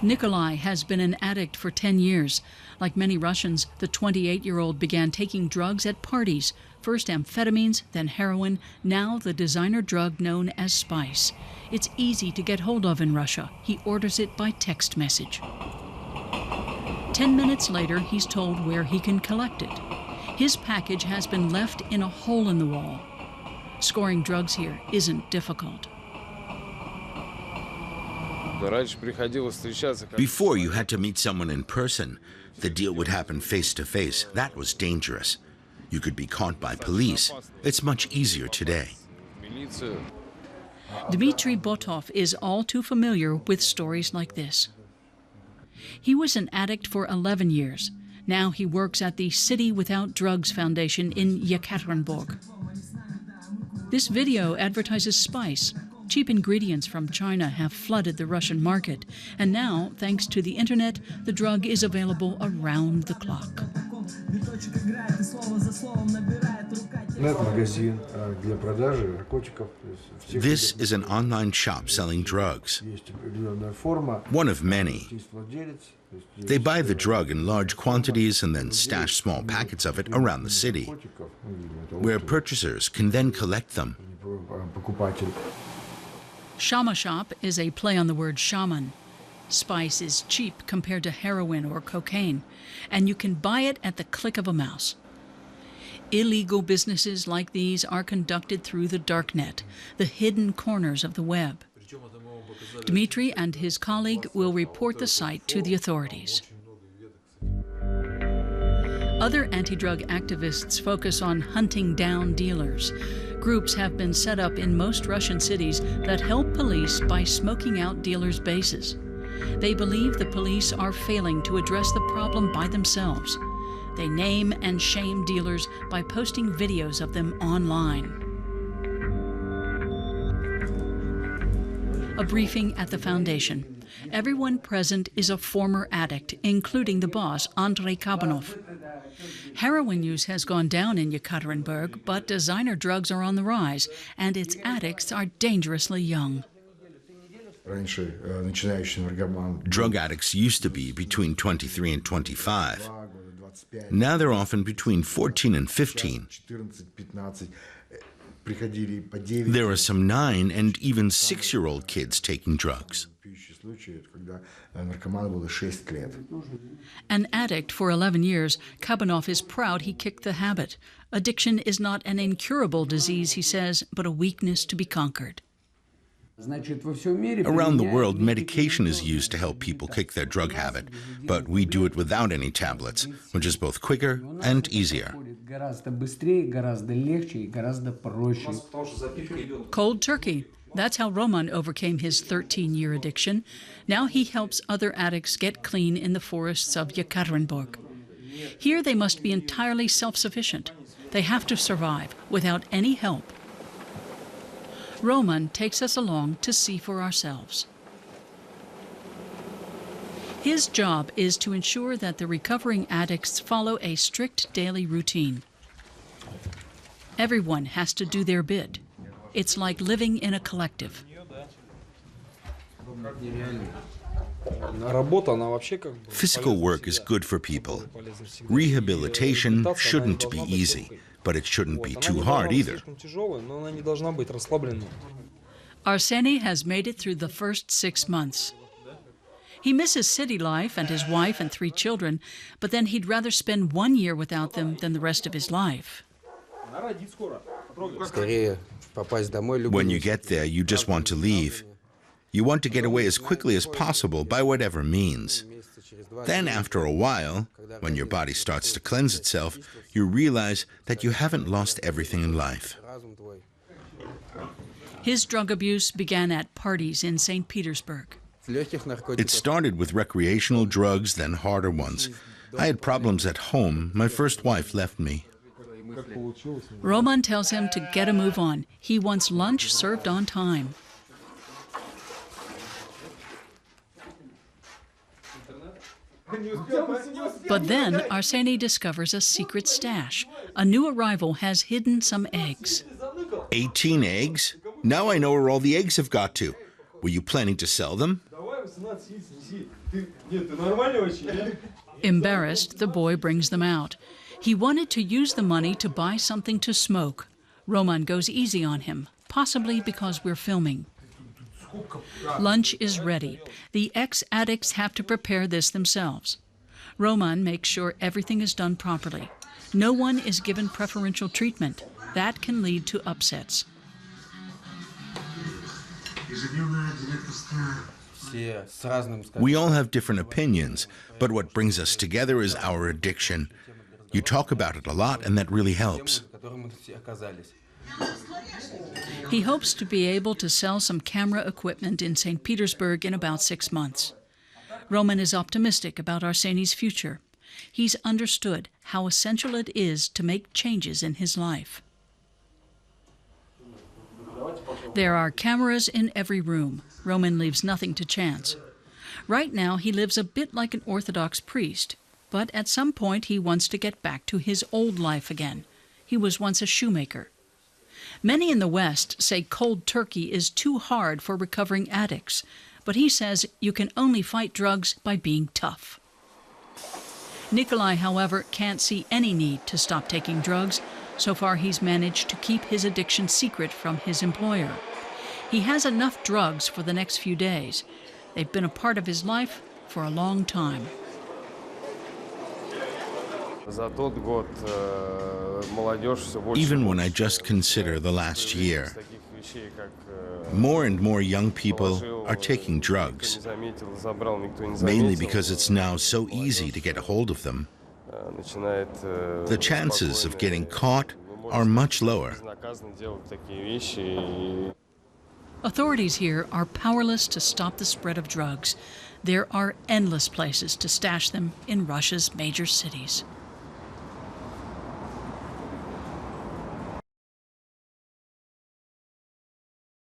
Nikolai has been an addict for 10 years. Like many Russians, the 28-year-old began taking drugs at parties. First amphetamines, then heroin, now the designer drug known as spice. It's easy to get hold of in Russia. He orders it by text message. 10 minutes later, he's told where he can collect it. His package has been left in a hole in the wall. Scoring drugs here isn't difficult. Before, you had to meet someone in person. The deal would happen face to face. That was dangerous. You could be caught by police. It's much easier today. Dmitry Botov is all too familiar with stories like this. He was an addict for 11 years. Now he works at the City Without Drugs Foundation in Yekaterinburg. This video advertises spice. Cheap ingredients from China have flooded the Russian market, and now, thanks to the internet, the drug is available around the clock. This is an online shop selling drugs. One of many. They buy the drug in large quantities and then stash small packets of it around the city, where purchasers can then collect them. Shama Shop is a play on the word shaman. Spice is cheap compared to heroin or cocaine, and you can buy it at the click of a mouse. Illegal businesses like these are conducted through the darknet, the hidden corners of the web. Dmitry and his colleague will report the site to the authorities. Other anti-drug activists focus on hunting down dealers. Groups have been set up in most Russian cities that help police by smoking out dealers' bases. They believe the police are failing to address the problem by themselves. They name and shame dealers by posting videos of them online. A briefing at the foundation. Everyone present is a former addict, including the boss, Andrei Kabanov. Heroin use has gone down in Yekaterinburg, but designer drugs are on the rise, and its addicts are dangerously young. Drug addicts used to be between 23 and 25. Now they're often between 14 and 15. There are some 9- and even 6-year-old kids taking drugs. An addict for 11 years, Kabanov is proud he kicked the habit. Addiction is not an incurable disease, he says, but a weakness to be conquered. Around the world, medication is used to help people kick their drug habit, but we do it without any tablets, which is both quicker and easier. Cold turkey. That's how Roman overcame his 13-year addiction. Now he helps other addicts get clean in the forests of Yekaterinburg. Here they must be entirely self-sufficient. They have to survive without any help. Roman takes us along to see for ourselves. His job is to ensure that the recovering addicts follow a strict daily routine. Everyone has to do their bit. It's like living in a collective. Physical work is good for people. Rehabilitation shouldn't be easy, but it shouldn't be too hard either. Arseny has made it through the first 6 months. He misses city life and his wife and 3 children, but then he'd rather spend 1 year without them than the rest of his life. When you get there, you just want to leave. You want to get away as quickly as possible by whatever means. Then after a while, when your body starts to cleanse itself, you realize that you haven't lost everything in life. His drug abuse began at parties in St. Petersburg. It started with recreational drugs, then harder ones. I had problems at home. My first wife left me. Roman tells him to get a move on. He wants lunch served on time. But then Arseny discovers a secret stash. A new arrival has hidden some eggs. 18 eggs? Now I know where all the eggs have got to. Were you planning to sell them? Embarrassed, the boy brings them out. He wanted to use the money to buy something to smoke. Roman goes easy on him, possibly because we're filming. Lunch is ready. The ex-addicts have to prepare this themselves. Roman makes sure everything is done properly. No one is given preferential treatment. That can lead to upsets. We all have different opinions, but what brings us together is our addiction. You talk about it a lot, and that really helps. He hopes to be able to sell some camera equipment in St. Petersburg in about 6 months. Roman is optimistic about Arseni's future. He's understood how essential it is to make changes in his life. There are cameras in every room. Roman leaves nothing to chance. Right now, he lives a bit like an Orthodox priest, but at some point he wants to get back to his old life again. He was once a shoemaker. Many in the West say cold turkey is too hard for recovering addicts, but he says you can only fight drugs by being tough. Nikolai, however, can't see any need to stop taking drugs. So far, he's managed to keep his addiction secret from his employer. He has enough drugs for the next few days. They've been a part of his life for a long time. Even when I just consider the last year, more and more young people are taking drugs, mainly because it's now so easy to get a hold of them. The chances of getting caught are much lower. Authorities here are powerless to stop the spread of drugs. There are endless places to stash them in Russia's major cities.